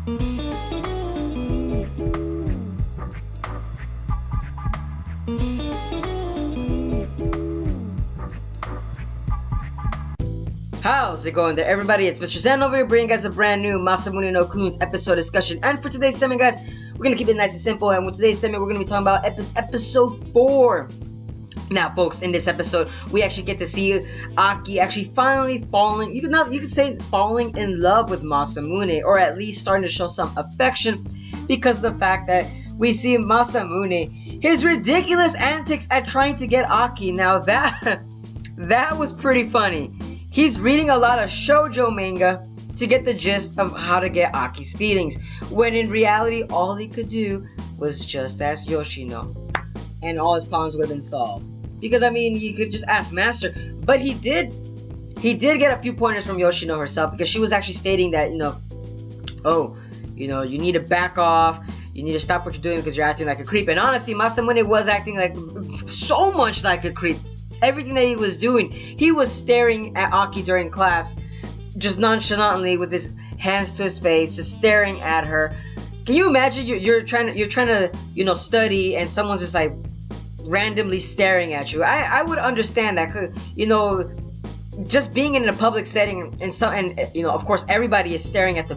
How's it going there, everybody? It's Mr. Zen over here bringing you guys a brand new Masamune-kun's episode discussion. And for today's segment, guys, we're going to keep it nice and simple. And with today's segment, we're going to be talking about episode 4. Now, folks, in this episode, we actually get to see Aki actually finally falling, you could say falling in love with Masamune, or at least starting to show some affection, because of the fact that we see Masamune, his ridiculous antics at trying to get Aki. Now, that was pretty funny. He's reading a lot of shoujo manga to get the gist of how to get Aki's feelings, when in reality, all he could do was just ask Yoshino, and all his problems would have been solved. Because, I mean, you could just ask Master, but he did get a few pointers from Yoshino herself, because she was actually stating that, you need to back off, you need to stop what you're doing because you're acting like a creep. And honestly, Masamune was acting like so much like a creep. Everything that he was doing, he was staring at Aki during class, just nonchalantly with his hands to his face, just staring at her. Can you imagine you're trying to study, and someone's just like randomly staring at you? I would understand that, 'cause, just being in a public setting, and of course everybody is staring at the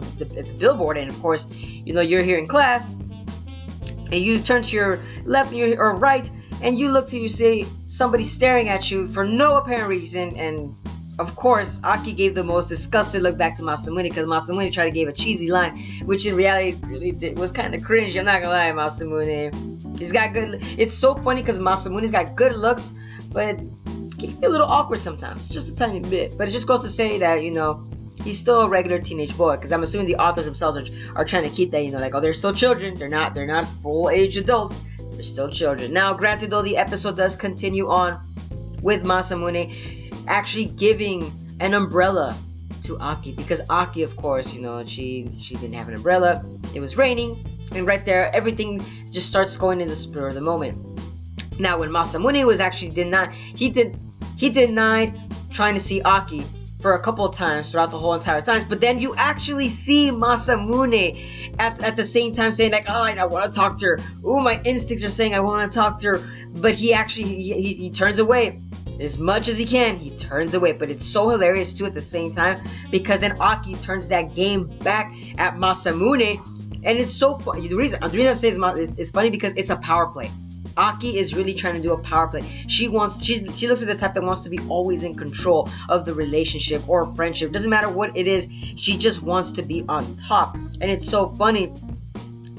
billboard, and of course you're here in class, and you turn to your left or right, and you look to you see somebody staring at you for no apparent reason. And of course Aki gave the most disgusted look back to Masamune, because Masamune tried to give a cheesy line, which in reality was kind of cringe. I'm not gonna lie, Masamune. He's got good. It's so funny because Masamune's got good looks, but he can be a little awkward sometimes, just a tiny bit. But it just goes to say that he's still a regular teenage boy, because I'm assuming the authors themselves are trying to keep that they're still children. They're not full age adults. They're still children. Now, granted, though, the episode does continue on with Masamune actually giving an umbrella to Aki, because Aki, of course, she didn't have an umbrella. It was raining, and right there, everything just starts going in the spur of the moment. Now, when Masamune was actually denied, he denied trying to see Aki for a couple of times throughout the whole entire times. But then you actually see Masamune at the same time saying like, oh, I want to talk to her. Oh, my instincts are saying I want to talk to her. But he actually he turns away as much as he can. He turns away, but it's so hilarious too at the same time, because then Aki turns that game back at Masamune, and it's so funny. The reason I say it's funny because it's a power play. Aki is really trying to do a power play. She looks at the type that wants to be always in control of the relationship or friendship. Doesn't matter what it is, she just wants to be on top. And it's so funny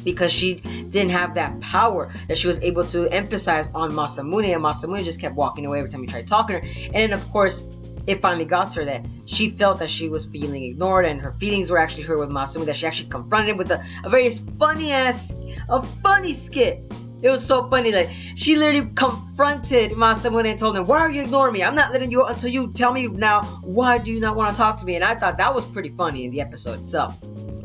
because she didn't have that power that she was able to emphasize on Masamune, and Masamune just kept walking away every time he tried talking to her. And then of course it finally got to her that she felt that she was feeling ignored, and her feelings were actually hurt with Masamune, that she actually confronted him with a very funny skit. It was so funny, like she literally confronted Masamune and told him, why are you ignoring me? I'm not letting you until you tell me now, why do you not want to talk to me? And I thought that was pretty funny in the episode itself.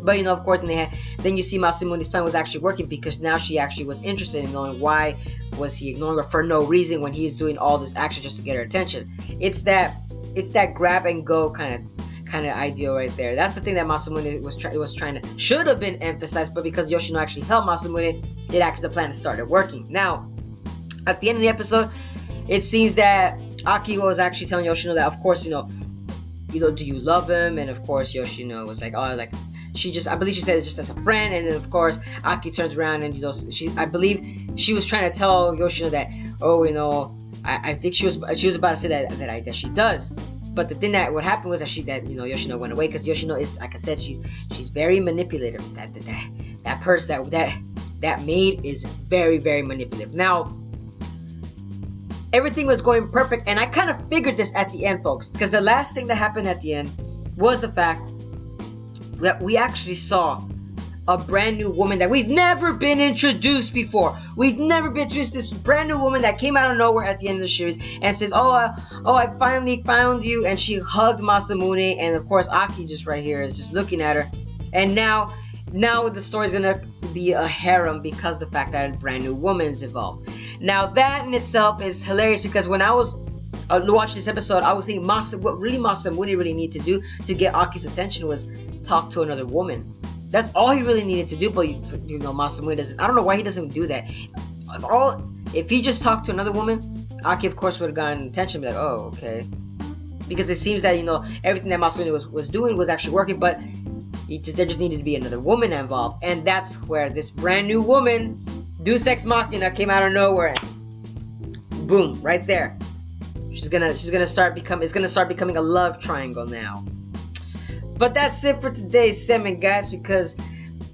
But of course, then you see Masamune's plan was actually working, because now she actually was interested in knowing why was he ignoring her for no reason when he's doing all this action just to get her attention. It's that grab and go kind of ideal right there. That's the thing that Masamune was trying to, should have been emphasized, but because Yoshino actually helped Masamune, the plan started working. Now, at the end of the episode, it seems that Aki was actually telling Yoshino that, of course, do you love him? And of course, Yoshino was like, oh, like I believe she said it just as a friend. And then of course, Aki turns around and I believe she was trying to tell Yoshino that, oh, I think she was about to say that she does. But the thing that what happened was that Yoshino went away, because Yoshino is, like I said, she's very manipulative. That maid is very, very manipulative. Now, everything was going perfect, and I kind of figured this at the end, folks, because the last thing that happened at the end was the fact that we actually saw a brand new woman that we've never been introduced before. We've never been introduced to this brand new woman that came out of nowhere at the end of the series and says, I finally found you, and she hugged Masamune, and of course Aki just right here is just looking at her. And now the story's gonna be a harem, because the fact that a brand new woman is involved. Now that in itself is hilarious, because when I was watching this episode, I was thinking what really Masamune really need to do to get Aki's attention was talk to another woman. That's all he really needed to do. But you know, Masamune doesn't. I don't know why he doesn't do that. If he just talked to another woman, Aki of course would have gotten attention. Be like, oh, okay, because it seems that, you know, everything that Masamune was doing was actually working, but there just needed to be another woman involved, and that's where this brand new woman, Deus Ex Machina, came out of nowhere. Boom, right there. It's gonna start becoming a love triangle now. But that's it for today's segment, guys, because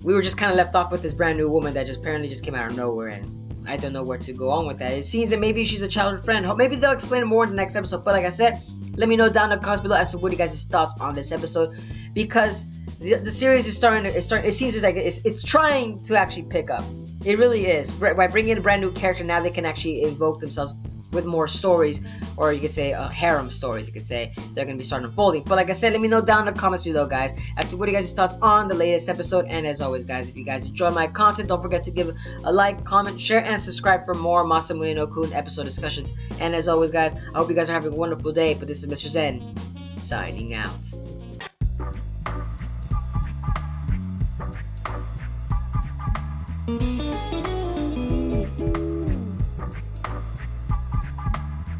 we were just kind of left off with this brand new woman that just apparently just came out of nowhere, and I don't know where to go on with that. It seems that maybe she's a childhood friend. Maybe they'll explain it more in the next episode. But like I said, let me know down in the comments below as to what you guys' thoughts on this episode, because the series is starting. It seems like it's trying to actually pick up. It really is. By bringing in a brand new character, now they can actually invoke themselves with more stories, or you could say harem stories. You could say they're gonna be starting unfolding. But like I said, let me know down in the comments below, guys, as to what you guys' thoughts on the latest episode. And as always, guys, if you guys enjoy my content, don't forget to give a like, comment, share, and subscribe for more Masamune-kun episode discussions. And as always, guys, I hope you guys are having a wonderful day. But this is Mr. Zen signing out.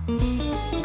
Thank you.